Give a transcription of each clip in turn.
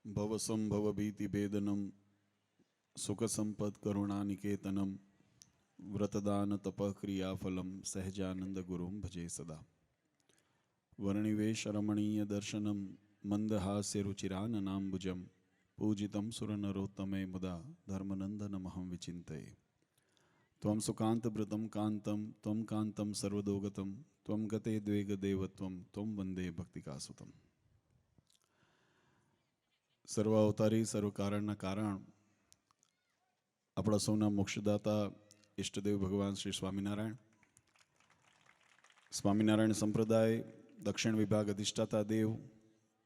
भवसंभवभीतिभेदनं सुखसम्पत्करुणानिकेतनं व्रतदानतपक्रियाफलं सहजानन्दगुरुं भजे सदा। वर्णिवेशरमणीयदर्शनं मन्दहास्यरुचिराननाम्बुजं पूजितं सुरनरोत्तमे मुदा धर्मनन्दनमहं विचिन्तये। त्वं सुकान्तभृतं कान्तं त्वं कान्तं सर्वदोगतं त्वं गते द्वेगदेवत्वं त्वं वन्दे भक्तिकासुतम्। સર્વ અવતારી સર્વ કારણના કારણ આપણા સૌના મોક્ષદાતા ઈષ્ટદેવ ભગવાન શ્રી સ્વામિનારાયણ, સ્વામિનારાયણ સંપ્રદાય દક્ષિણ વિભાગ અધિષ્ઠાતા દેવ,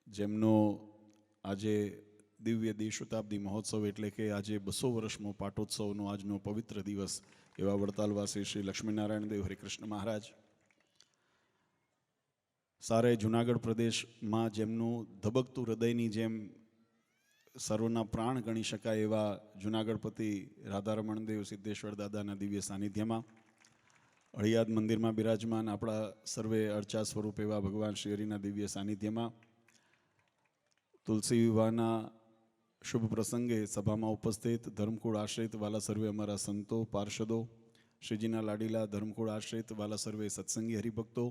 જેમનો આજે દિવ્ય દ્વિશતાબ્દી મહોત્સવ એટલે કે આજે 200 વર્ષનો પાટોત્સવનો આજનો પવિત્ર દિવસ એવા વડતાલવાસી શ્રી લક્ષ્મીનારાયણ દેવ હરિકૃષ્ણ મહારાજ, સારે જુનાગઢ પ્રદેશમાં જેમનું ધબકતું હૃદયની જેમ સર્વના પ્રાણ ગણી શકાય એવા જુનાગઢપતિ રાધારમણ દેવ સિદ્ધેશ્વર દાદાના દિવ્ય સાનિધ્યમાં, અળિયાદ મંદિરમાં બિરાજમાન આપણા સર્વે અર્ચા સ્વરૂપ એવા ભગવાન શ્રી હરિના દિવ્ય સાનિધ્યમાં, તુલસી વિવાહના શુભ પ્રસંગે સભામાં ઉપસ્થિત ધર્મકુળ આશ્રિત વાલા સર્વે અમારા સંતો પાર્ષદો, શ્રીજીના લાડીલા ધર્મકુળ આશ્રિત વાલા સર્વે સત્સંગી હરિભક્તો,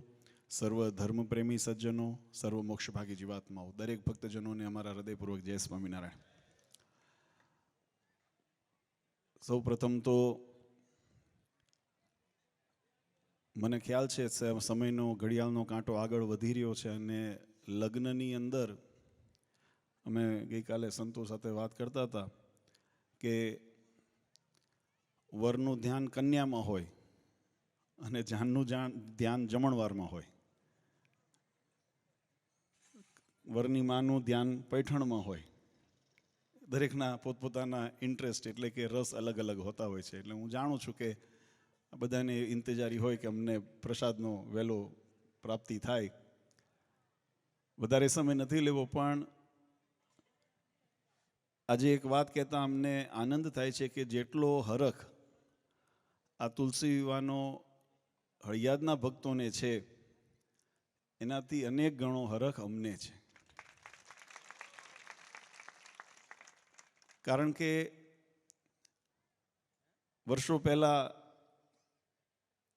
સર્વ ધર્મપ્રેમી સજ્જનો, સર્વ મોક્ષભાગી જીવાત્માઓ, દરેક ભક્તજનોને અમારા હૃદયપૂર્વક જય સ્વામિનારાયણ. સૌ પ્રથમ તો મને ખ્યાલ છે સમયનો ઘડિયાળનો કાંટો આગળ વધી રહ્યો છે અને લગ્નની અંદર અમે ગઈકાલે સંતો સાથે વાત કરતા હતા કે વરનું ધ્યાન કન્યામાં હોય અને જાનનું ધ્યાન જમણવારમાં હોય, વરની માનું ધ્યાન પૈઠણમાં હોય. દરેકના પોતપોતાના ઇન્ટરેસ્ટ એટલે કે રસ અલગ અલગ હોતા હોય છે. એટલે હું જાણું છું કે બધાને ઇંતજારી હોય કે અમને પ્રસાદનો વહેલો પ્રાપ્તિ થાય. વધારે સમય નથી લેવો, પણ આજે એક વાત કહેતા અમને આનંદ થાય છે કે જેટલો હરખ આ તુલસી વિવાહનો હળિયાદના ભક્તોને છે એનાથી અનેક ગણો હરખ અમને છે. કારણ કે વર્ષો પહેલાં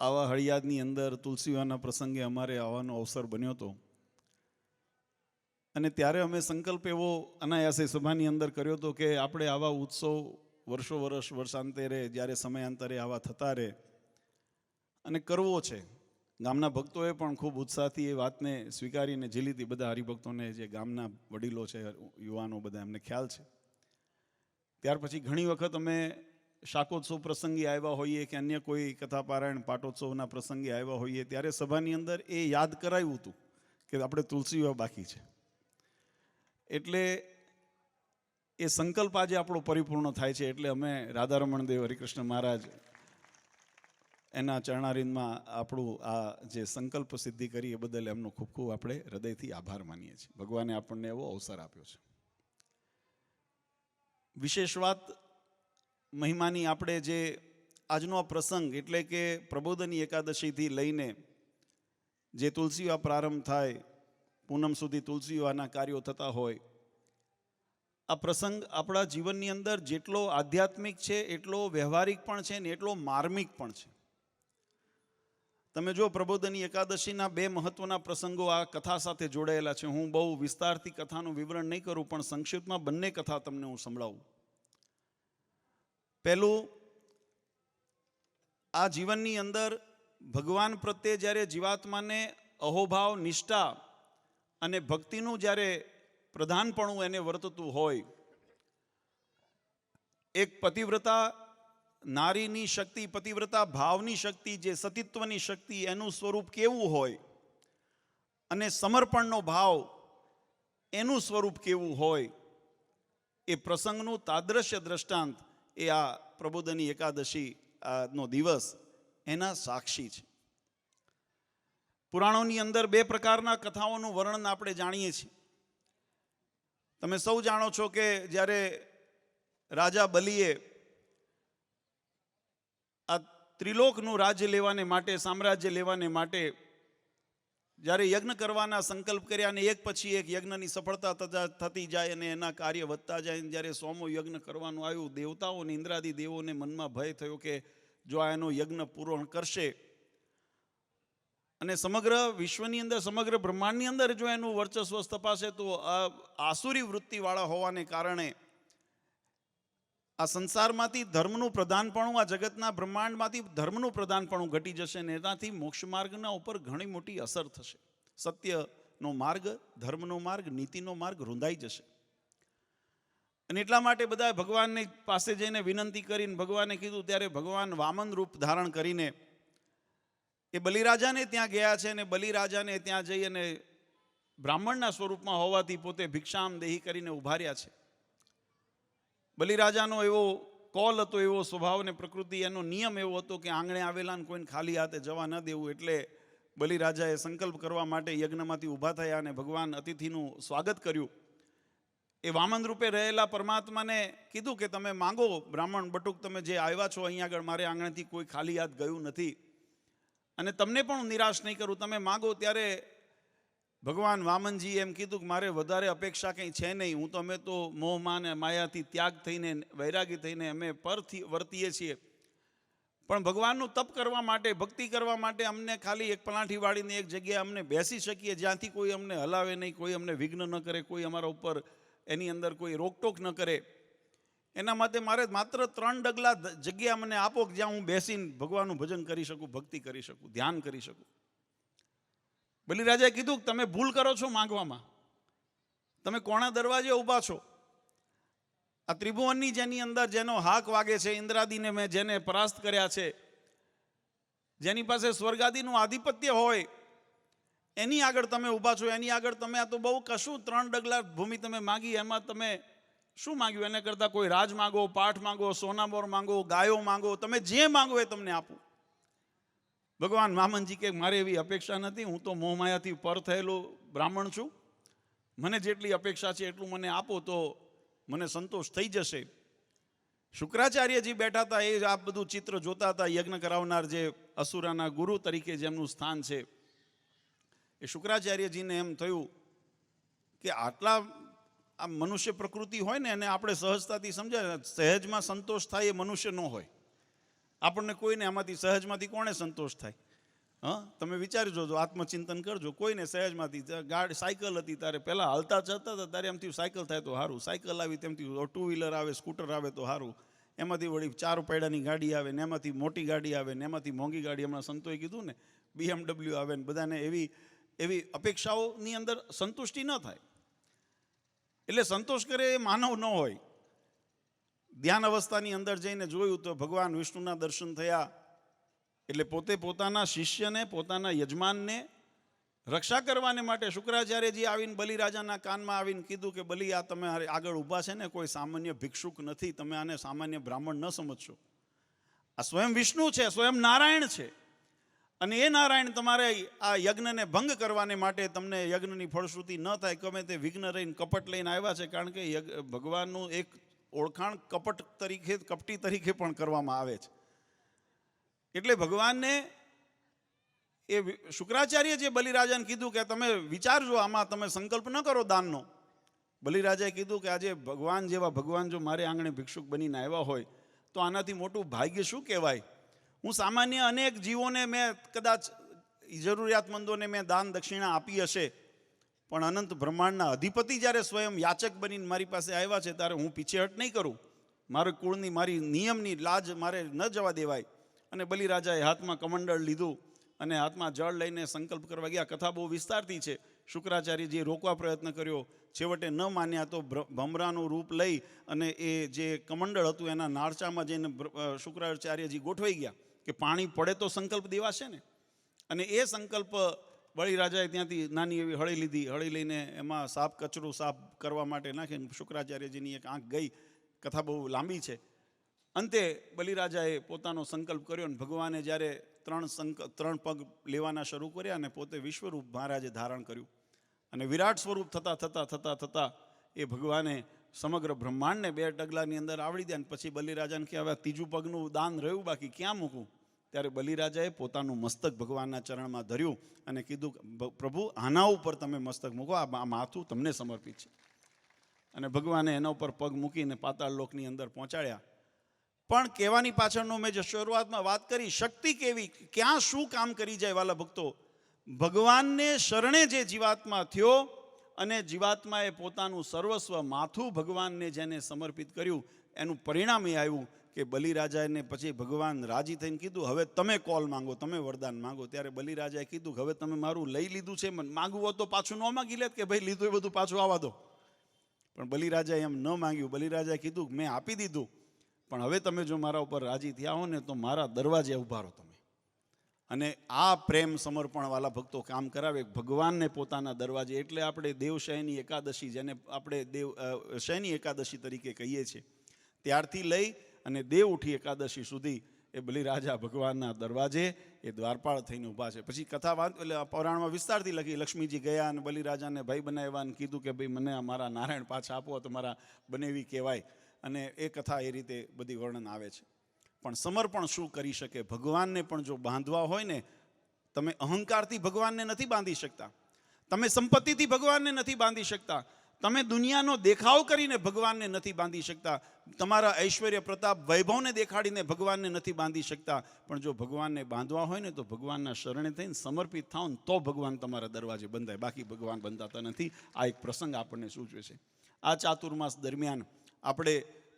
આવા હળિયાદની અંદર તુલસી વિવાહના પ્રસંગે અમારે આવવાનો અવસર બન્યો હતો અને ત્યારે અમે સંકલ્પ એવો અનાયાસે સભાની અંદર કર્યો હતો કે આપણે આવા ઉત્સવ વર્ષાંતરે જ્યારે સમયાંતરે આવા થતા રહે અને કરવો છે. ગામના ભક્તોએ પણ ખૂબ ઉત્સાહથી એ વાતને સ્વીકારીને ઝીલી હતી. બધા હરિભક્તોને, જે ગામના વડીલો છે, યુવાનો, બધા એમને ખ્યાલ છે. ત્યાર પછી ઘણી વખત અમે શાકોત્સવ પ્રસંગે આવ્યા હોઈએ કે અન્ય કોઈ કથા પારાયણ પાટોત્સવના પ્રસંગે આવ્યા હોઈએ ત્યારે સભાની અંદર એ યાદ કરાયું હતું કે આપણે તુલસી વિવાહ બાકી છે. એટલે એ સંકલ્પ આજે આપણો પરિપૂર્ણ થાય છે. એટલે અમે રાધારમણ દેવ હરિકૃષ્ણ મહારાજ એના ચરણારીંદમાં આપણું આ જે સંકલ્પ સિદ્ધિ કરી એ બદલ એમનો ખૂબ ખૂબ આપણે હૃદયથી આભાર માનીએ છીએ. ભગવાને આપણને એવો અવસર આપ્યો છે. વિશેષ વાત મહિમાની આપણે જે આજનો આ પ્રસંગ એટલે કે પ્રબોધની એકાદશીથી લઈને જે તુલસી વિવાહ પ્રારંભ થાય, પૂનમ સુધી તુલસી વિવાહના કાર્યો થતા હોય, આ પ્રસંગ આપણા જીવનની અંદર જેટલો આધ્યાત્મિક છે એટલો વ્યવહારિક પણ છે ને એટલો માર્મિક પણ છે. તમે જો પ્રબોધની એકાદશીના 2 મહત્વના પ્રસંગો આ કથા સાથે જોડાયેલા છે. હું બહુ વિસ્તારથી કથાનું વિવરણ નહીં કરું, પણ સંક્ષિપ્તમાં બંને કથા તમને હું સંભળાવું. પહેલું, આ જીવનની અંદર ભગવાન પ્રત્યે જ્યારે જીવાત્માને અહોભાવ, નિષ્ઠા અને ભક્તિનું જ્યારે પ્રધાનપણું એને વર્તતું હોય, એક પતિવ્રતા નારીની શક્તિ, પતિવ્રતા ભાવની શક્તિ, જે સતીત્વની શક્તિ, એનું સ્વરૂપ કેવું હોય અને સમર્પણનો ભાવ એનું સ્વરૂપ કેવું હોય, એ પ્રસંગનું તાદ્રશ્ય દ્રષ્ટાંત એ આ પ્રબોધની એકાદશી નો દિવસ એના સાક્ષી છે. પુરાણોની અંદર 2 પ્રકારના કથાઓનું વર્ણન આપણે જાણીએ છીએ. તમે સૌ જાણો છો કે જ્યારે રાજા બલિએ આ ત્રિલોકનું રાજ્ય લેવાને માટે, સામ્રાજ્ય લેવાને માટે જ્યારે યજ્ઞ કરવાના સંકલ્પ કર્યા અને એક પછી એક યજ્ઞની સફળતા થતી જાય અને એના કાર્ય વધતા જાય, જ્યારે 100મો યજ્ઞ કરવાનું આવ્યું, દેવતાઓને ઇન્દ્રાદી દેવોને મનમાં ભય થયો કે જો આ એનો યજ્ઞ પૂર્ણ કરશે અને સમગ્ર વિશ્વની અંદર, સમગ્ર બ્રહ્માંડની અંદર જો એનું વર્ચસ્વ તપાસે તો આ આસુરી વૃત્તિવાળા હોવાને કારણે આ સંસારમાંથી ધર્મનું પ્રધાનપણું, આ જગતના બ્રહ્માંડમાંથી ધર્મનું પ્રધાનપણું ઘટી જશે અને એનાથી મોક્ષ માર્ગના ઉપર ઘણી મોટી અસર થશે. સત્યનો માર્ગ, ધર્મનો માર્ગ, નીતિનો માર્ગ રૂંધાઈ જશે. અને એટલા માટે બધા ભગવાનની પાસે જઈને વિનંતી કરીને ભગવાને કીધું, ત્યારે ભગવાન વામન રૂપ ધારણ કરીને એ બલિરાજાને ત્યાં ગયા છે અને બલિરાજાને ત્યાં જઈ અને બ્રાહ્મણના સ્વરૂપમાં હોવાથી પોતે ભિક્ષામ દેહી કરીને ઉભા રહ્યા છે. બલિરાજાનો એવો કોલ હતો, એવો સ્વભાવ ને પ્રકૃતિ, એનો નિયમ એવો હતો કે આંગણે આવેલાને કોઈને ખાલી હાથે જવા ન દેવું. એટલે બલિરાજાએ સંકલ્પ કરવા માટે યજ્ઞમાંથી ઊભા થયા અને ભગવાન અતિથિનું સ્વાગત કર્યું. એ વામન રૂપે રહેલા પરમાત્માને કીધું કે તમે માંગો, બ્રાહ્મણ બટુક, તમે જે આવ્યા છો અહીંયા આગળ, મારે આંગણેથી કોઈ ખાલી હાથ ગયું નથી અને તમને પણ હું નિરાશ નહીં કરું, તમે માંગો. ત્યારે ભગવાન વામનજી એમ કીધું કે મારે વધારે અપેક્ષા કંઈ છે નહીં, હું તો અમે તો મોહમાન માયાથી ત્યાગ થઈને, વૈરાગી થઈને અમે પરથી વર્તીએ છીએ, પણ ભગવાનનું તપ કરવા માટે, ભક્તિ કરવા માટે અમને ખાલી એક પલાઠી વાળીને એક જગ્યાએ અમને બેસી શકીએ જ્યાંથી કોઈ અમને હલાવે નહીં, કોઈ અમને વિઘ્ન ન કરે, કોઈ અમારા ઉપર એની અંદર કોઈ રોકટોક ન કરે. એના માટે મારે માત્ર 3 ડગલા જગ્યા મને આપો કે જ્યાં હું બેસીને ભગવાનનું ભજન કરી શકું, ભક્તિ કરી શકું, ધ્યાન કરી શકું. બલિરાજાએ કીધું કે તમે ભૂલ કરો છો માંગવામાં, તમે કોણા દરવાજે ઊભા છો? આ ત્રિભુવનની જેની અંદર જેનો હાક વાગે છે, ઇન્દ્રાદીને મેં જેને પરાસ્ત કર્યા છે, જેની પાસે સ્વર્ગાદીનું આધિપત્ય હોય, એની આગળ તમે ઊભા છો. એની આગળ તમે આ તો બહુ કશું 3 ડગલા ભૂમિ તમે માગી, એમાં તમે શું માગ્યું? એને કરતાં કોઈ રાજ માગો, પાઠ માગો, સોનામોર માગો, ગાયો માગો, તમે જે માગો એ તમને આપું. ભગવાન વામનજી કે મારે એવી અપેક્ષા નથી, હું તો મોહમાયાથી પર થયેલો બ્રાહ્મણ છું, મને જેટલી અપેક્ષા છે એટલું મને આપો તો મને સંતોષ થઈ જશે. શુક્રાચાર્યજી બેઠા હતા, એ આ બધું ચિત્ર જોતા હતા. યજ્ઞ કરાવનાર જે અસુરાના ગુરુ તરીકે જેમનું સ્થાન છે, એ શુક્રાચાર્યજીને એમ થયું કે આટલા આ મનુષ્ય પ્રકૃતિ હોય ને એને આપણે સહજતાથી સમજાય, સહેજમાં સંતોષ થાય એ મનુષ્ય ન હોય. આપણને કોઈને આમાંથી સહેજમાંથી કોને સંતોષ થાય? તમે વિચારી જોજો, આત્મચિંતન કરજો. કોઈને સહેજમાંથી, ગાડી સાયકલ હતી ત્યારે પહેલાં હાલતા ચડતા હતા ત્યારે એમથી સાયકલ થાય તો સારું, સાયકલ આવી તેમથી 2 વ્હીલર આવે, સ્કૂટર આવે તો સારું, એમાંથી વળી 4 પૈડાની ગાડી આવે ને એમાંથી મોટી ગાડી આવે ને એમાંથી મોંઘી ગાડી, હમણાં સંતોએ કીધું ને BMW આવે ને, બધાને એવી અપેક્ષાઓની અંદર સંતુષ્ટિ ન થાય. એટલે સંતોષ કરે એ માનવ ન હોય. ધ્યાન અવસ્થાની અંદર જઈને જોયું તો ભગવાન વિષ્ણુના દર્શન થયા. એટલે પોતે પોતાના શિષ્યને, પોતાના યજમાનને રક્ષા કરવાને માટે શુક્રાચાર્યજી આવીને બલિરાજાના કાનમાં આવીને કીધું કે બલિ, આ તમે આગળ ઊભા છે ને કોઈ સામાન્ય ભિક્ષુક નથી, તમે આને સામાન્ય બ્રાહ્મણ ન સમજશો. આ સ્વયં વિષ્ણુ છે, સ્વયં નારાયણ છે, અને એ નારાયણ તમારે આ યજ્ઞને ભંગ કરવાને માટે તમને યજ્ઞની ફળશ્રુતિ ન થાય, ગમે તે વિઘ્ન રહીને કપટ લઈને આવ્યા છે. કારણ કે ભગવાનનું એક ઓળખાણ કપટ તરીકે, કપટી તરીકે પણ કરવામાં આવે છે. એટલે ભગવાનને એ શુક્રાચાર્ય જે બલિરાજાને કીધું કે તમે વિચારજો, આમાં તમે સંકલ્પ ન કરો દાનનો. બલિરાજાએ કીધું કે આજે ભગવાન જેવા ભગવાન જો મારે આંગણે ભિક્ષુક બનીને આવ્યા હોય તો આનાથી મોટું ભાગ્ય શું કહેવાય? હું સામાન્ય અનેક જીવોને મેં કદાચ જરૂરિયાતમંદોને મેં દાન દક્ષિણા આપી હશે, પણ અનંત બ્રહ્માંડના અધિપતિ જ્યારે સ્વયં યાચક બનીને મારી પાસે આવ્યા છે ત્યારે હું પીછેહટ નહીં કરું. મારી કુળની, મારી નિયમની લાજ મારે ન જવા દેવાય. અને બલિરાજાએ હાથમાં કમંડળ લીધું અને હાથમાં જળ લઈને સંકલ્પ કરવા ગયા. કથા બહુ વિસ્તારથી છે. શુક્રાચાર્યજીએ રોકવા પ્રયત્ન કર્યો, છેવટે ન માન્યા તો ભમરાનું રૂપ લઈ અને એ જે કમંડળ હતું એના નાળચામાં જઈને શુક્રાચાર્યજી ગોઠવાઈ ગયા કે પાણી પડે તો સંકલ્પ દેવાશે ને. અને એ સંકલ્પ બલિરાજાએ ત્યાંથી નાની એવી હળી લીધી. હળી લઈને એમાં કચરું સાફ કરવા માટે નાખીને શુક્રાચાર્યજીની એક આંખ ગઈ. કથા બહુ લાંબી છે. અંતે બલિરાજાએ પોતાનો સંકલ્પ કર્યો અને ભગવાને જ્યારે 3 પગ લેવાના શરૂ કર્યા અને પોતે વિશ્વરૂપ મહારાજે ધારણ કર્યું અને વિરાટ સ્વરૂપ થતા એ ભગવાને સમગ્ર બ્રહ્માંડને 2 ડગલાની અંદર આવડી દે. અને પછી બલિરાજાને કે હવે 3જું પગનું દાન રહ્યું બાકી, ક્યાં મૂકું? ત્યારે બલિરાજાએ પોતાનું મસ્તક ભગવાનના ચરણમાં ધર્યું અને કીધું, પ્રભુ આના ઉપર તમે મસ્તક મૂકો, આ માથું તમને સમર્પિત છે. અને ભગવાને એના ઉપર પગ મૂકીને પાતાળ લોકની અંદર પહોંચાડ્યા. પણ કહેવાની પાછળનો મેં જે શરૂઆતમાં વાત કરી, શક્તિ કેવી, ક્યાં શું કામ કરી જાય વાલા ભક્તો. ભગવાનને શરણે જે જીવાત્મા થયો અને જીવાત્માએ પોતાનું સર્વસ્વ માથું ભગવાનને જેને સમર્પિત કર્યું, એનું પરિણામ એ આવ્યું કે બલિરાજાને પછી ભગવાન રાજી થઈને કીધું, હવે તમે કોલ માંગો, તમે વરદાન માંગો. ત્યારે બલિરાજાએ કીધું, હવે તમે મારું લઈ લીધું છે, માગવું હોત તો પાછું ન માગી લેત કે ભાઈ લીધું એ બધું પાછું આવવા દો. પણ બલિરાજાએ એમ ન માંગ્યું. બલિરાજાએ કીધું, મેં આપી દીધું, પણ હવે તમે જો મારા ઉપર રાજી થયા હો ને તો મારા દરવાજે ઉભા રહો તમે. અને આ પ્રેમ સમર્પણ વાલા ભક્તો કામ કરાવે ભગવાનને પોતાના દરવાજે. એટલે આપણે દેવશયની એકાદશી, જેને આપણે શયની એકાદશી તરીકે કહીએ છીએ, ત્યારથી લઈ અને દેવ ઉઠી એકાદશી સુધી એ બલિરાજા ભગવાનના દરવાજે એ દ્વારપાળ થઈને ઊભા છે. પછી કથા વાત એટલે પૌરાણમાં વિસ્તારથી લખી, લક્ષ્મીજી ગયા અને બલિરાજાને ભાઈ બનાવ્યા અને કીધું કે ભાઈ મને મારા નારાયણ પાછા આપો તો મારા બનેવી કહેવાય. અને એ કથા એ રીતે બધી વર્ણન આવે છે. પણ સમર્પણ શું કરી શકે? ભગવાનને પણ જો બાંધવા હોય ને, તમે અહંકારથી ભગવાનને નથી બાંધી શકતા, તમે સંપત્તિથી ભગવાનને નથી બાંધી શકતા, તમે દુનિયાનો દેખાવ કરીને ભગવાનને નથી બાંધી શકતા, તમારા ઐશ્વર્ય પ્રતાપ વૈભવને દેખાડીને ભગવાનને નથી બાંધી શકતા. પણ જો ભગવાનને બાંધવા હોય ને તો ભગવાનના શરણે થઈને સમર્પિત થાવ ને તો ભગવાન તમારા દરવાજે બંધાય, બાકી ભગવાન બંધાતા નથી. આ એક પ્રસંગ આપણને સૂચવે છે. આ ચાતુર્માસ દરમિયાન આપણે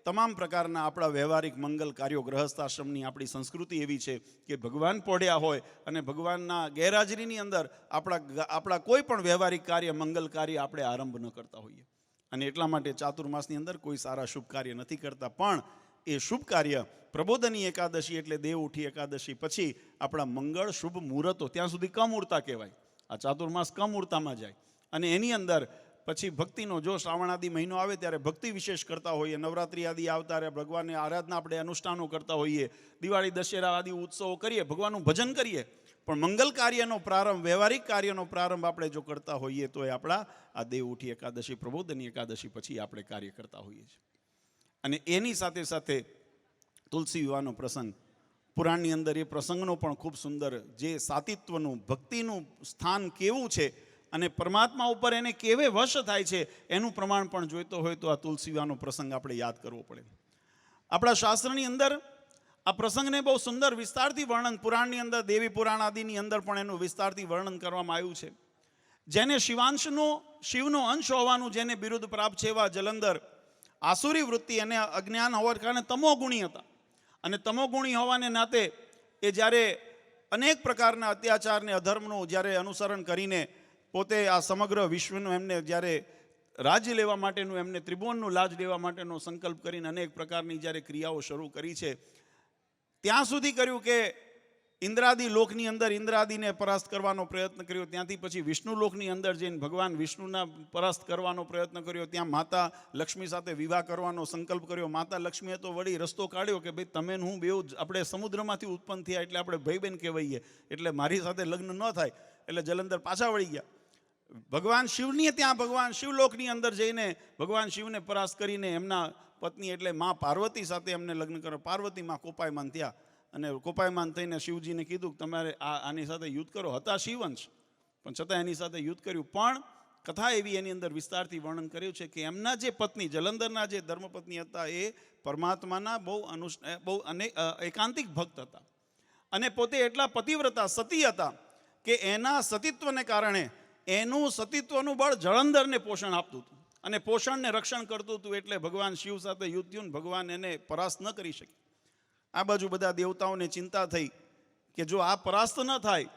તમામ પ્રકારના આપણા વ્યવહારિક મંગલ કાર્યો, ગ્રહસ્થાશ્રમની આપણી સંસ્કૃતિ એવી છે કે ભગવાન પોઢ્યા હોય અને ભગવાનના ગેરહાજરીની અંદર આપણા કોઈ પણ વ્યવહારિક કાર્ય, મંગલ કાર્ય આપણે આરંભ ન કરતા હોઈએ. અને એટલા માટે ચાતુર્માસની અંદર કોઈ સારા શુભ કાર્ય નથી કરતા. પણ એ શુભ કાર્ય પ્રબોધની એકાદશી એટલે દેવ ઉઠી એકાદશી પછી આપણા મંગળ શુભ મુહૂર્તો, ત્યાં સુધી કમૂર્તા કહેવાય. આ ચાતુર્માસ કમૂર્તામાં જાય. અને એની અંદર પછી ભક્તિનો, જો શ્રાવણ આદિ મહિનો આવે ત્યારે ભક્તિ વિશેષ કરતા હોઈએ, નવરાત્રિ આદિ આવતા રહે, ભગવાનની આરાધના આપણે અનુષ્ઠાનો કરતા હોઈએ, દિવાળી દશેરા આદિ ઉત્સવો કરીએ, ભગવાનનું ભજન કરીએ. પણ મંગલ કાર્યનો પ્રારંભ, વ્યવહારિક કાર્યનો પ્રારંભ આપણે જો કરતા હોઈએ તો એ આપણા આ દેવ ઉઠી એકાદશી, પ્રબોધની એકાદશી પછી આપણે કાર્ય કરતા હોઈએ છીએ. અને એની સાથે સાથે તુલસી વિવાહનો પ્રસંગ, પુરાણની અંદર એ પ્રસંગનો પણ ખૂબ સુંદર, જે સાતિત્વનું, ભક્તિનું સ્થાન કેવું છે અને પરમાત્મા ઉપર એને કેવે વશ થાય છે એનું પ્રમાણ પણ જોઈતો હોય તો આ તુલસી વિવાહનો પ્રસંગ આપણે યાદ કરવો પડે. આપણા શાસ્ત્રની અંદર આ પ્રસંગને બહુ સુંદર વિસ્તારથી વર્ણન, પુરાણની અંદર, દેવી પુરાણ આદિની અંદર પણ એનું વિસ્તારથી વર્ણન કરવામાં આવ્યું છે. જેને શિવનો અંશ હોવાનું જેને બિરુદ પ્રાપ્ત છે એવા જલંધર આસુરી વૃત્તિ અને અજ્ઞાન હોવાને કારણે તમોગુણી હતા. અને તમોગુણી હોવાને નાતે એ જ્યારે અનેક પ્રકારના અત્યાચારને, અધર્મનું જ્યારે અનુસરણ કરીને પોતે આ સમગ્ર વિશ્વનું એમને જ્યારે રાજ્ય લેવા માટેનું, એમને ત્રિભુવનનું લાજ લેવા માટેનો સંકલ્પ કરીને અનેક પ્રકારની જ્યારે ક્રિયાઓ શરૂ કરી છે, ત્યાં સુધી કર્યું કે ઇન્દ્રાદી લોકની અંદર ઇન્દ્રાદીને પરાસ્ત કરવાનો પ્રયત્ન કર્યો, ત્યાંથી પછી વિષ્ણુ લોકની અંદર જઈને ભગવાન વિષ્ણુના પરાસ્ત કરવાનો પ્રયત્ન કર્યો, ત્યાં માતા લક્ષ્મી સાથે વિવાહ કરવાનો સંકલ્પ કર્યો. માતા લક્ષ્મીએ તો વળી રસ્તો કાઢ્યો કે ભાઈ તમે હું બેઉ આપણે સમુદ્રમાંથી ઉત્પન્ન થયા એટલે આપણે ભાઈ બહેન કહેવાઈએ, એટલે મારી સાથે લગ્ન ન થાય. એટલે જલંધર પાછા વળી ગયા. ભગવાન શિવની ત્યાં, ભગવાન શિવલોકની અંદર જઈને ભગવાન શિવને પરાસ્ત કરીને એમના પત્ની એટલે મા પાર્વતી સાથે એમને લગ્ન કર્યો. પાર્વતી માં કોપાયમાન થયા અને કોપાયમાન થઈને શિવજીને કીધું કે તમારે આની સાથે યુદ્ધ કરો. હતા શિવંશ પણ છતાં એની સાથે યુદ્ધ કર્યું. પણ કથા એવી એની અંદર વિસ્તારથી વર્ણન કર્યું છે કે એમના જે પત્ની, જલંધરના જે ધર્મપત્ની હતા, એ પરમાત્માના બહુ એકાંતિક ભક્ત હતા અને પોતે એટલા પતિવ્રતા સતી હતા કે એના સતીત્વને કારણે એનું સતીત્વનું બળ જલંધરને પોષણ આપતું હતું અને પોષણને રક્ષણ કરતું હતું. એટલે ભગવાન શિવ સાથે યુદ્ધ થયું, ભગવાન એને પરાસ્ત ન કરી શકે. આ બાજુ બધા દેવતાઓને ચિંતા થઈ કે જો આ પરાસ્ત ન થાય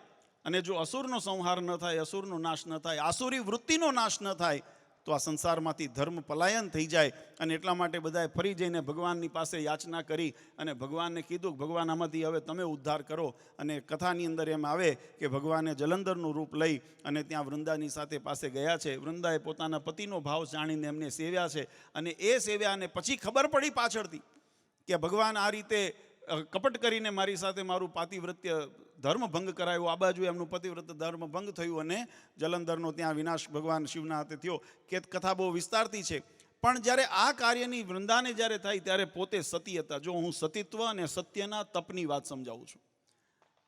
અને જો અસુરનો સંહાર ન થાય, અસુરનો નાશ ન થાય, આસુરી વૃત્તિનો નાશ ન થાય તો આ સંસારમાંથી ધર્મ પલાયન થઈ જાય. અને એટલા માટે બધાએ ફરી જઈને ભગવાનની પાસે યાચના કરી અને ભગવાનને કીધું કે ભગવાન આમાંથી હવે તમે ઉદ્ધાર કરો. અને કથાની અંદર એમ આવે કે ભગવાને જલંધરનું રૂપ લઈ અને ત્યાં વૃંદાની સાથે પાસે ગયા છે. વૃંદાએ પોતાના પતિનો ભાવ જાણીને એમને સેવ્યા છે અને એ સેવ્યાને પછી ખબર પડી પાછળથી કે ભગવાન આ રીતે કપટ કરીને મારી સાથે મારું પાતિવ્રત્ય ધર્મ ભંગ કરાયો. આ બાજુ એમનું પતિવ્રત ધર્મ ભંગ થયું અને જલંધરનો ત્યાં વિનાશ ભગવાન શિવના હાથે થયો. કે કથા બહુ વિસ્તારતી છે. પણ જ્યારે આ કાર્યની વૃંદાને જ્યારે થાય ત્યારે પોતે સતી હતા. જો હું સતીત્વ અને સત્યના તપની વાત સમજાવું છું.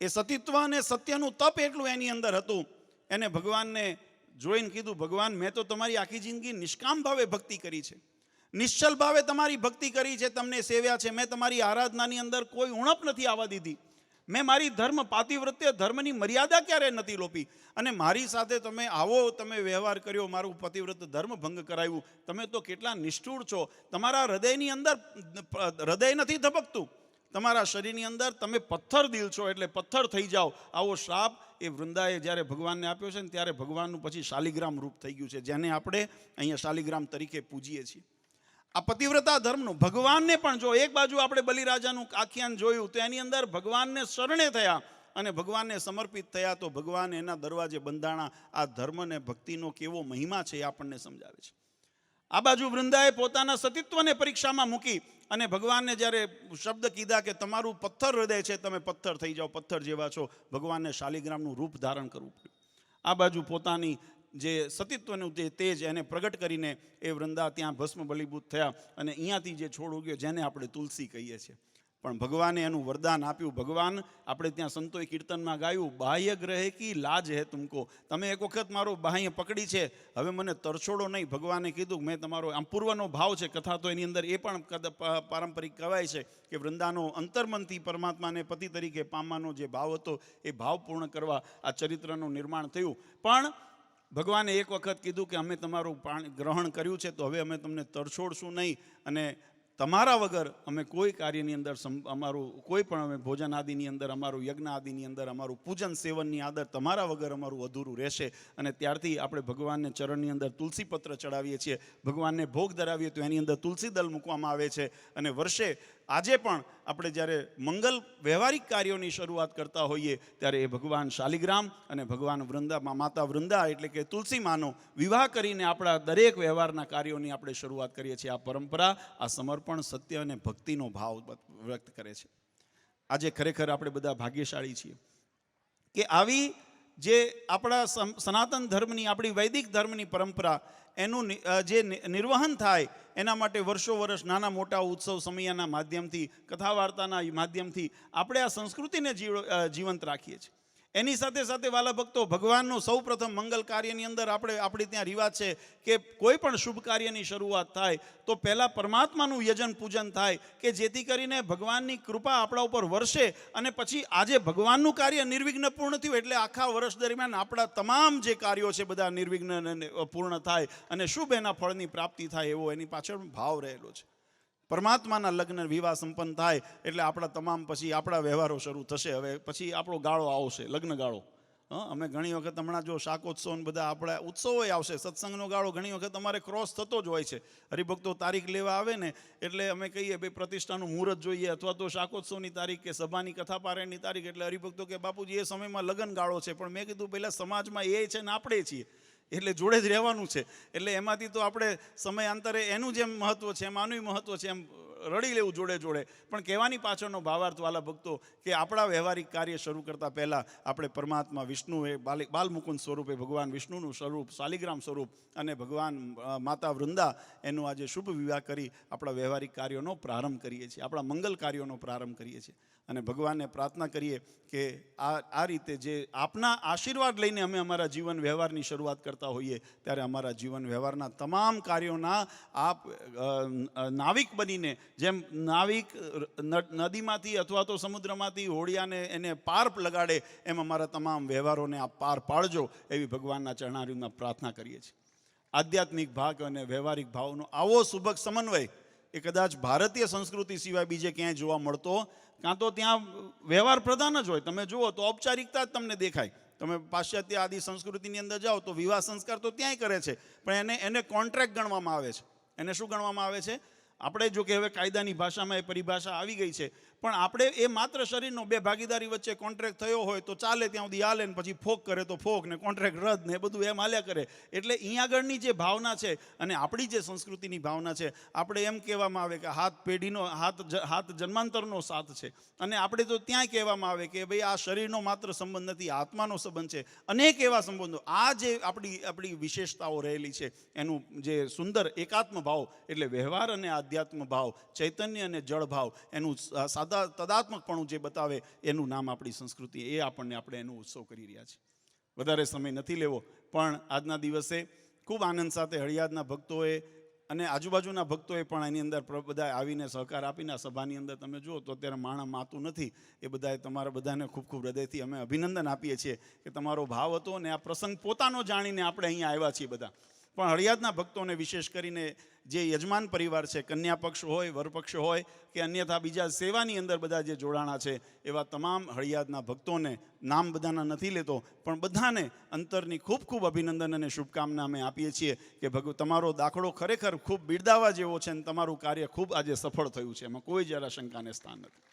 એ સતીત્વ અને સત્યનું તપ એટલું એની અંદર હતું. એને ભગવાનને જોઈને કીધું, ભગવાન મેં તો તમારી આખી જિંદગી નિષ્કામ ભાવે ભક્તિ કરી છે, નિશ્ચલ ભાવે તમારી ભક્તિ કરી છે, તમને સેવ્યા છે. મેં તમારી આરાધનાની અંદર કોઈ ઉણપ નથી આવવા દીધી. મેં મારી ધર્મ પાતિવ્રત્ય ધર્મની મર્યાદા ક્યારે નથી લોપી. અને મારી સાથે તમે આવો તમે વ્યવહાર કર્યો, મારું પતિવ્રત ધર્મ ભંગ કરાવ્યું. તમે તો કેટલા નિષ્ઠુર છો. તમારા હૃદયની અંદર હૃદય નથી ધબકતું, તમારા શરીરની અંદર તમે પથ્થર દિલ છો, એટલે પથ્થર થઈ જાઓ. આવો શ્રાપ એ વૃંદાએ જ્યારે ભગવાનને આપ્યો છે ને, ત્યારે ભગવાનનું પછી શાલિગ્રામ રૂપ થઈ ગયું છે, જેને આપણે અહીંયા શાલિગ્રામ તરીકે પૂજીએ છીએ. આ પતિવ્રતા ધર્મનું ભગવાનને પણ, જો એક બાજુ આપણે બલિરાજાનું આખ્યાન જોયું તો એની અંદર ભગવાનને શરણે થયા અને ભગવાનને સમર્પિત થયા, તો ભગવાન એના દરવાજે બંધાણા. આ ધર્મ ને ભક્તિનો કેવો મહિમા છે એ આપણને સમજાવે છે. આ બાજુ વૃંદાએ પોતાના સતીત્વને પરીક્ષામાં મૂકી અને ભગવાનને જ્યારે શબ્દ કીધા કે તમારું પથ્થર હૃદય છે, તમે પથ્થર થઈ જાઓ, પથ્થર જેવા છો, ભગવાનને શાલિગ્રામનું રૂપ ધારણ કરવું પડ્યું. આ બાજુ પોતાની જે સતીત્વનું જે તેજ એને પ્રગટ કરીને એ વૃંદા ત્યાં ભસ્મ બલીભૂત થયા. અને અહીંયાથી જે છોડ ઉગ્યો જેને આપણે તુલસી કહીએ છીએ, પણ ભગવાને એનું વરદાન આપ્યું. ભગવાન, આપણે ત્યાં સંતોએ કીર્તનમાં ગાયું, બાહ્ય ગ્રહે કી લાજ હે તુમકો. તમે એક વખત મારો બાહ્ય પકડી છે, હવે મને તરછોડો નહીં. ભગવાને કીધું મેં તમારો, આમ પૂર્વનો ભાવ છે કથા, તો એની અંદર એ પણ પારંપરિક કહેવાય છે કે વૃંદાનો અંતર્મનથી પરમાત્માને પતિ તરીકે પામવાનો જે ભાવ હતો એ ભાવ પૂર્ણ કરવા આ ચરિત્રનું નિર્માણ થયું. પણ ભગવાને એક વખત કીધું કે અમે તમારું પાણી ગ્રહણ કર્યું છે, તો હવે અમે તમને તરછોડશું નહીં, અને તમારા વગર અમે કોઈ કાર્યની અંદર અમારું કોઈ પણ અમે ભોજન આદિની અંદર, અમારું યજ્ઞ આદિની અંદર, અમારું પૂજન સેવનની આદર તમારા વગર અમારું અધૂરું રહેશે. અને ત્યારથી આપણે ભગવાનને ચરણની અંદર તુલસી પત્ર ચડાવીએ છીએ, ભગવાનને ભોગ ધરાવીએ તો એની અંદર તુલસી દલ મૂકવામાં આવે છે. અને વર્ષે આજે પણ આપણે જ્યારે મંગલ વ્યવહારિક કાર્યોની શરૂઆત કરતા હોઈએ ત્યારે એ ભગવાન શાલિગ્રામ અને ભગવાન વૃંદામાં માતા વૃંદા એટલે કે તુલસી માનો વિવાહ કરીને આપણા દરેક વ્યવહારના કાર્યોની આપણે શરૂઆત કરીએ છીએ. આ પરંપરા, આ સમર્પણ, સત્ય અને ભક્તિનો ભાવ વ્યક્ત કરે છે. આજે ખરેખર આપણે બધા ભાગ્યશાળી છીએ કે આવી જે આપણા સનાતન ધર્મની, આપણી વૈદિક ધર્મની પરંપરા, એનું જે નિર્વહન થાય એના માટે વર્ષો વર્ષ નાના મોટા ઉત્સવ સમયના માધ્યમથી, કથા વાર્તાના માધ્યમથી આપણે આ સંસ્કૃતિને જીવંત રાખીએ છીએ. એની સાથે સાથે વાલા ભક્તો, ભગવાનનું સૌ પ્રથમ મંગલ કાર્યની અંદર આપણી ત્યાં રિવાજ છે કે કોઈ પણ શુભ કાર્યની શરૂઆત થાય તો પહેલાં પરમાત્માનું યજન પૂજન થાય, કે જેથી કરીને ભગવાનની કૃપા આપણા ઉપર વરસે. અને પછી આજે ભગવાનનું કાર્ય નિર્વિઘ્ન પૂર્ણ થયું એટલે આખા વર્ષ દરમિયાન આપણા તમામ જે કાર્યો છે બધા નિર્વિઘ્ન પૂર્ણ થાય અને શુભ એના ફળની પ્રાપ્તિ થાય, એવો એની પાછળ ભાવ રહેલો છે. પરમાત્માના લગ્ન વિવાહ સંપન્ન થાય એટલે આપણા તમામ પછી આપણા વ્યવહારો શરૂ થશે. હવે પછી આપણો ગાળો આવશે, લગ્ન ગાળો. અમે ઘણી વખત હમણાં જો શાકોત્સવ બધા આપણા ઉત્સવો આવશે, સત્સંગનો ગાળો ઘણી વખત અમારે ક્રોસ થતો જ હોય છે. હરિભક્તો તારીખ લેવા આવે ને એટલે અમે કહીએ ભાઈ પ્રતિષ્ઠાનું મુહૂર્ત જોઈએ, અથવા તો શાકોત્સવની તારીખ કે સભાની કથા પારાયણની તારીખ. એટલે હરિભક્તો કે બાપુજી એ સમયમાં લગ્ન ગાળો છે. પણ મેં કીધું પહેલાં સમાજમાં એ છે ને આપણે છીએ, એટલે જોડે જ રહેવાનું છે. એટલે એમાંથી તો આપણે સમયાંતરે એનું જેમ મહત્વ છે એમ આનું મહત્વ છે એમ રડી લેવું જોડે જોડે. પણ કહેવાની પાછળનો ભાવાર્થ વાલા ભક્તો કે આપણા વ્યવહારિક કાર્ય શરૂ કરતાં પહેલાં આપણે પરમાત્મા વિષ્ણુ એ બાલમુકુંદ સ્વરૂપે ભગવાન વિષ્ણુનું સ્વરૂપ, શાલિગ્રામ સ્વરૂપ અને ભગવાન માતા વૃંદા એનો આજે શુભ વિવાહ કરી આપણા વ્યવહારિક કાર્યોનો પ્રારંભ કરીએ છીએ, આપણા મંગલ કાર્યોનો પ્રારંભ કરીએ છીએ. અને ભગવાનને પ્રાર્થના કરીએ કે આ રીતે જે આપના આશીર્વાદ લઈને અમે અમારા જીવન વ્યવહારની શરૂઆત કરતા હોઈએ ત્યારે અમારા જીવન વ્યવહારના તમામ કાર્યોના આપ નાવિક બનીને, જેમ નાવિક નદીમાંથી અથવા તો સમુદ્રમાંથી હોડિયાને એને પાર લગાડે એમ અમારા તમામ વ્યવહારોને આપ પાર પાડજો, એવી ભગવાનના ચરણારવિંદમાં પ્રાર્થના કરીએ છીએ. આધ્યાત્મિક ભાગ અને વ્યવહારિક ભાવનો આવો સુભગ સમન્વય એ કદાચ ભારતીય સંસ્કૃતિ સિવાય બીજે ક્યાંય જોવા મળતો, કાં તો ત્યાં વ્યવહાર પ્રધાન જ હોય. તમે જુઓ તો ઔપચારિકતા જ તમને દેખાય. તમે પાશ્ચાત્ય આદિ સંસ્કૃતિની અંદર જાઓ તો વિવાહ સંસ્કાર તો ત્યાંય કરે છે, પણ એને કોન્ટ્રાક્ટ ગણવામાં આવે છે. એને શું ગણવામાં આવે છે? આપણે જો કે હવે કાયદાની ભાષામાં એ પરિભાષા આવી ગઈ છે, પણ આપણે એ માત્ર શરીરનો બે ભાગીદારી વચ્ચે કોન્ટ્રાક્ટ થયો હોય તો ચાલે, ત્યાં સુધી હાલે, ને પછી ફોક કરે તો ફોક, ને કોન્ટ્રાક્ટ રદ ને એ બધું એમ હાલ્યા કરે. એટલે અહીંયા આગળની જે ભાવના છે અને આપણી જે સંસ્કૃતિની ભાવના છે, આપણે એમ કહેવામાં આવે કે હાથ પેઢીનો હાથ જન્માંતરનો સાથ છે. અને આપણે તો ત્યાંય કહેવામાં આવે કે ભાઈ આ શરીરનો માત્ર સંબંધ નથી, આત્માનો સંબંધ છે. અનેક એવા સંબંધો, આ જે આપણી વિશેષતાઓ રહેલી છે એનું જે સુંદર એકાત્મ ભાવ એટલે વ્યવહાર અને આધ્યાત્મ ભાવ, ચૈતન્ય અને જળ ભાવ, એનું તદાત્મકપણું જે બતાવે એનું નામ આપણી સંસ્કૃતિ, એ આપણે એનો ઉત્સવ કરી રહ્યા છીએ. વધારે સમય નથી લેવો, પણ આજના દિવસે ખૂબ આનંદ સાથે હળિયાદના ભક્તોએ અને આજુબાજુના ભક્તોએ પણ એની અંદર બધા આવીને સહકાર આપીને આ સભાની અંદર તમે જુઓ તો અત્યારે માણા માતું નથી. એ બધાએ તમારા બધાને ખૂબ ખૂબ હૃદયથી અમે અભિનંદન આપીએ છીએ કે તમારો ભાવ હતો અને આ પ્રસંગ પોતાનો જાણીને આપણે અહીંયા આવ્યા છીએ બધા. પણ હળિયાદના ભક્તોને વિશેષ કરીને જે યજમાન પરિવાર છે, કન્યા પક્ષ હોય, વરપક્ષ હોય કે અન્યથા બીજા સેવાની અંદર બધા જે જોડાણા છે, એવા તમામ હળિયાદના ભક્તોને નામ બધાના નથી લેતો, પણ બધાને અંતરની ખૂબ ખૂબ અભિનંદન અને શુભકામના અમે આપીએ છીએ કે તમારો દાખલો ખરેખર ખૂબ બિરદાવવા જેવો છે અને તમારું કાર્ય ખૂબ આજે સફળ થયું છે, એમાં કોઈ જરા શંકાને સ્થાન નથી.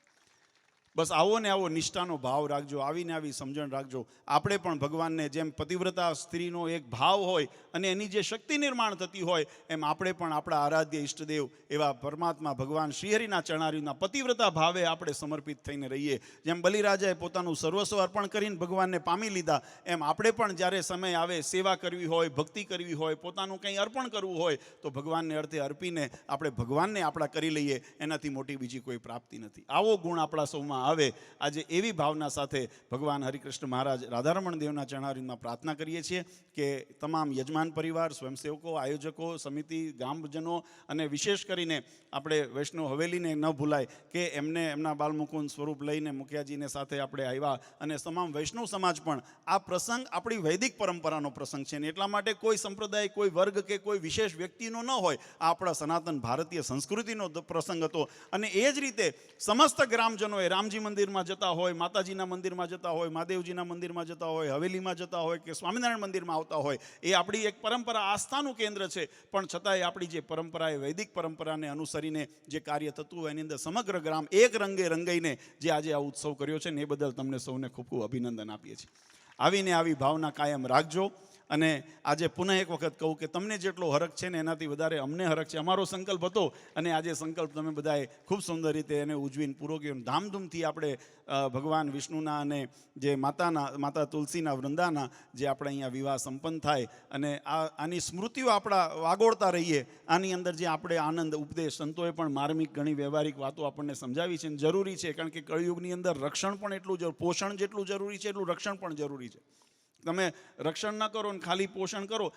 બસ આવો ને આવો નિષ્ઠાનો ભાવ રાખજો, આવીને આવી સમજણ રાખજો. આપણે પણ ભગવાનને જેમ પતિવ્રતા સ્ત્રીનો એક ભાવ હોય અને એની જે શક્તિ નિર્માણ થતી હોય, એમ આપણે પણ આપણા આરાધ્ય ઈષ્ટદેવ એવા પરમાત્મા ભગવાન શ્રીહરિના ચરણારીના પતિવ્રતા ભાવે આપણે સમર્પિત થઈને રહીએ. જેમ બલિરાજાએ પોતાનું સર્વસ્વ અર્પણ કરીને ભગવાનને પામી લીધા, એમ આપણે પણ જ્યારે સમય આવે સેવા કરવી હોય, ભક્તિ કરવી હોય, પોતાનું કંઈ અર્પણ કરવું હોય તો ભગવાનને અર્થે અર્પીને આપણે ભગવાનને આપણા કરી લઈએ. એનાથી મોટી બીજી કોઈ પ્રાપ્તિ નથી. આવો ગુણ આપણા સૌમાં આવે. આજે એવી ભાવના સાથે ભગવાન હરિકૃષ્ણ મહારાજ રાધારમણ દેવના ચરણારીમાં પ્રાર્થના કરીએ છીએ કે તમામ યજમાન પરિવાર, સ્વયંસેવકો, આયોજકો, સમિતિ, ગામજનો અને વિશેષ કરીને આપણે વૈષ્ણવ હવેલીને ન ભૂલાય કે એમને એમના બાલમુકુંદ સ્વરૂપ લઈને મુખિયાજીને સાથે આપણે આવ્યા અને તમામ વૈષ્ણવ સમાજ પણ આ પ્રસંગ આપણી વૈદિક પરંપરાનો પ્રસંગ છે ને એટલા માટે કોઈ સંપ્રદાય, કોઈ વર્ગ કે કોઈ વિશેષ વ્યક્તિનો ન હોય. આ આપણા સનાતન ભારતીય સંસ્કૃતિનો પ્રસંગ હતો અને એ જ રીતે સમસ્ત ગ્રામજનોએ રામજી મંદિરમાં જતા હોય, માતાજીના મંદિરમાં જતા હોય, મહાદેવજીના મંદિરમાં જતા હોય, હવેલીમાં જતા હોય કે સ્વામિનારાયણ મંદિરમાં આવતા હોય, એ આપણી એક પરંપરા, આસ્થાનું કેન્દ્ર છે. પણ છતાંય આપણી જે પરંપરા એ વૈદિક પરંપરાને અનુસરીને જે કાર્ય થતું હોય એની અંદર સમગ્ર ગ્રામ એક રંગે રંગાઈને જે આજે આ ઉત્સવ કર્યો છે ને એ બદલ તમને સૌને ખૂબ ખૂબ અભિનંદન આપીએ છીએ. આવીને આવી ભાવના કાયમ રાખજો. અને આજે પુનઃ એક વખત કહું કે તમને જેટલો હરખ છે ને એનાથી વધારે અમને હરખ છે. અમારો સંકલ્પ હતો અને આજે સંકલ્પ તમે બધાએ ખૂબ સુંદર રીતે એને ઉજવીને પૂરો કર્યો. ધામધૂમથી આપણે ભગવાન વિષ્ણુના અને જે માતા તુલસીના વૃંદાના જે આપણે અહીંયા વિવાહ સંપન્ન થાય અને આની સ્મૃતિઓ આપણા વાગોળતા રહીએ. આની અંદર જે આપણે આનંદ ઉપદેશ સંતોએ પણ માર્મિક ઘણી વ્યવહારિક વાતો આપણને સમજાવી છે. જરૂરી છે, કારણ કે કળિયુગની અંદર રક્ષણ પણ એટલું પોષણ જેટલું જરૂરી છે એટલું રક્ષણ પણ જરૂરી છે. તમે રક્ષણ ન કરો ને ખાલી પોષણ કરો,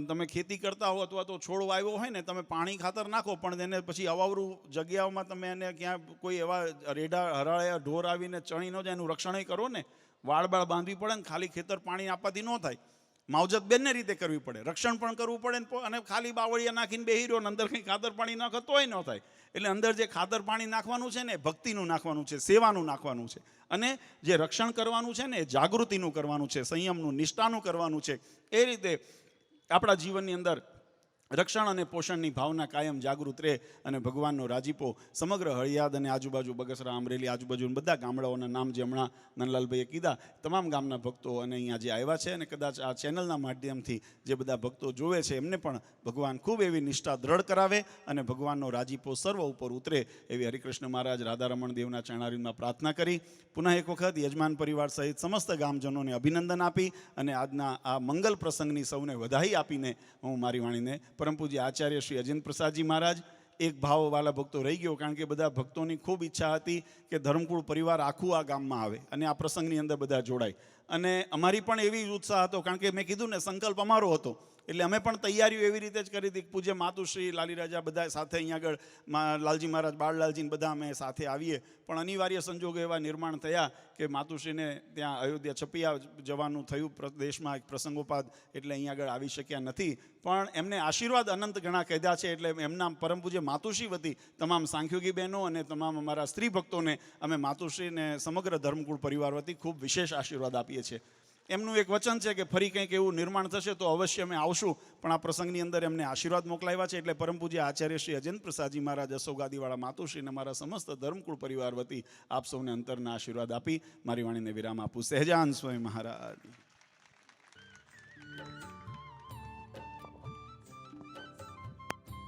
તમે ખેતી કરતા હો અથવા તો છોડ વાવ્યો હોય ને, તમે પાણી ખાતર નાખો પણ એને પછી અવાવરું જગ્યાઓમાં તમે એને ક્યાં કોઈ એવા રેઢા હરાળ્યા ઢોર આવીને ચણી ન જાય એનું રક્ષણ કરો ને, વાળ બાંધવી પડે ને ખાલી ખેતર પાણી આપવાથી ન થાય. માવજત બંને રીતે કરવી પડે, રક્ષણ પણ કરવું પડે અને ખાલી બાવળિયા નાખીને બેહી રહ્યો ને અંદર કંઈ ખાતર પાણી નાખો તોય ન થાય. એટલે અંદર જે ખાતર પાણી નાખવાનું છે ને ભક્તિનું નાખવાનું છે, સેવાનું નાખવાનું છે. અને જે રક્ષણ કરવાનું છે ને એ જાગૃતિનું કરવાનું છે, સંયમનું, નિષ્ઠાનું કરવાનું છે. એ રીતે આપણા જીવનની અંદર રક્ષણ અને પોષણની ભાવના કાયમ જાગૃત રહે અને ભગવાનનો રાજીપો સમગ્ર હળિયાદ અને આજુબાજુ બગસરા, અમરેલી આજુબાજુ બધા ગામડાઓના નામ જે હમણાં નંદલાલભાઈએ કીધા, તમામ ગામના ભક્તો અને અહીંયા જે આવ્યા છે અને કદાચ આ ચેનલના માધ્યમથી જે બધા ભક્તો જોવે છે એમને પણ ભગવાન ખૂબ એવી નિષ્ઠા દ્રઢ કરાવે અને ભગવાનનો રાજીપો સર્વ ઉપર ઉતરે એવી હરિકૃષ્ણ મહારાજ રાધારમણ દેવના ચરણારીમાં પ્રાર્થના કરી પુનઃ એક વખત યજમાન પરિવાર સહિત સમસ્ત ગામજનોને અભિનંદન આપી અને આજના આ મંગલ પ્રસંગની સૌને વધાઈ આપીને હું મારી વાણીને પરમ પૂજ્ય આચાર્ય શ્રી અજેન્દ્ર પ્રસાદજી મહારાજ, એક ભાવવાળા ભક્તો રહી ગયો, કારણ કે બધા ભક્તોની ખૂબ ઈચ્છા હતી કે ધર્મકુળ પરિવાર આખું આ ગામમાં આવે અને આ પ્રસંગની અંદર બધા જોડાય. અને અમારી પણ એવી ઉત્સાહ હતો, કારણ કે મેં કીધું ને સંકલ્પ અમારો હતો એટલે અમે પણ તૈયારીઓ એવી રીતે જ કરી હતી. પૂજ્ય માતુશ્રી, લાલીરાજા બધા સાથે અહીંયા આગળ લાલજી મહારાજ, બાળલાલજીને બધા અમે સાથે આવીએ. પણ અનિવાર્ય સંજોગો એવા નિર્માણ થયા કે માતુશ્રીને ત્યાં અયોધ્યા છપિયા જવાનું થયું દેશમાં એક પ્રસંગોપાત, એટલે અહીંયા આગળ આવી શક્યા નથી. પણ એમને આશીર્વાદ અનંત ઘણા કીધા છે એટલે એમના પરમ પૂજ્ય માતુશ્રી વતી તમામ સાંખ્યોગી બહેનો અને તમામ અમારા સ્ત્રી ભક્તોને અમે માતુશ્રીને સમગ્ર ધર્મકુળ પરિવાર વતી ખૂબ વિશેષ આશીર્વાદ આપીએ છીએ. એમનું એક વચન છે કે ફરી કંઈક એવું નિર્માણ થશે તો અવશ્ય અમે આવશું, પણ આ પ્રસંગની અંદર એમને આશીર્વાદ મોકલાવ્યા છે. એટલે પરમ પૂજ્ય આચાર્ય શ્રી અજેન્દ્ર પ્રસાદજી મહારાજ, અશોગાદીવાળા માતુશ્રીને મારા સમસ્ત ધર્મકુળ પરિવાર વતી આપ સૌને અંતરના આશીર્વાદ આપી મારી વાણીને વિરામ આપું. સહેજાન સ્વામી મહારાજ.